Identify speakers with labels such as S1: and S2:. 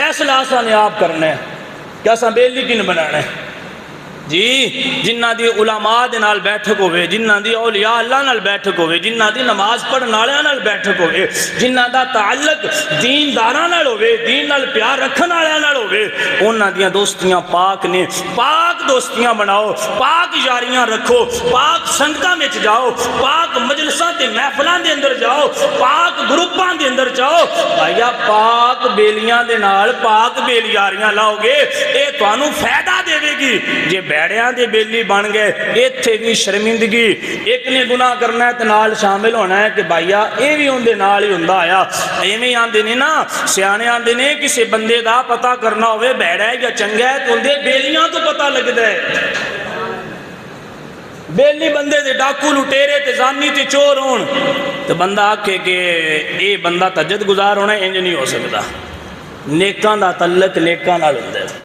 S1: فیصلہ آسا نے آپ کرنا ہے کہ آسا بیلی کن بنانا ہے جی جنہ دی علماء دے نال بیٹھک ہوئے جنہ دی اولیاء اللہ نال بیٹھک ہوئے جنہ دی نماز پڑھن والےاں نال بیٹھک ہوئے جنہ دا تعلق دین داراں نال ہوئے دین نال پیار رکھن والےاں نال ہوئے انہاں دیاں دوستیاں پاک نے پاک دوستیاں بناؤ پاک یاریاں رکھو پاک سنگتاں وچ جاؤ پاک مجلساں تے محفلاں دے اندر جاؤ پاک گروپاں دے اندر جاؤ بھائیا پاک بیلیاں دے نال پاک بیل یاریاں لاؤ گے اے تانوں فائدہ دے گی جے بیڑیاں دے بیلی بن گئے ایتھے بھی شرمندگی ایک نے گناہ کرنا ہے تو نال شامل ہونا ہے کہ بھائیا اے بھی ان دے نال ہی ہوندا آیا ایویں آندے نے نا سیانے آندے نے کسی بندے دا پتہ کرنا ہوئے بیڑا ہے یا چنگا ہے تو ان دے بیلیاں تو پتہ لگدا ہے بیلی بندے دے ڈاکو لٹیرے تے زانی تے چور ہون تو بندہ آکھے کہ اے بندہ تجد گزار ہونا انج نہیں ہو سکتا نیکاں دا تعلق نیکاں نال ہوندا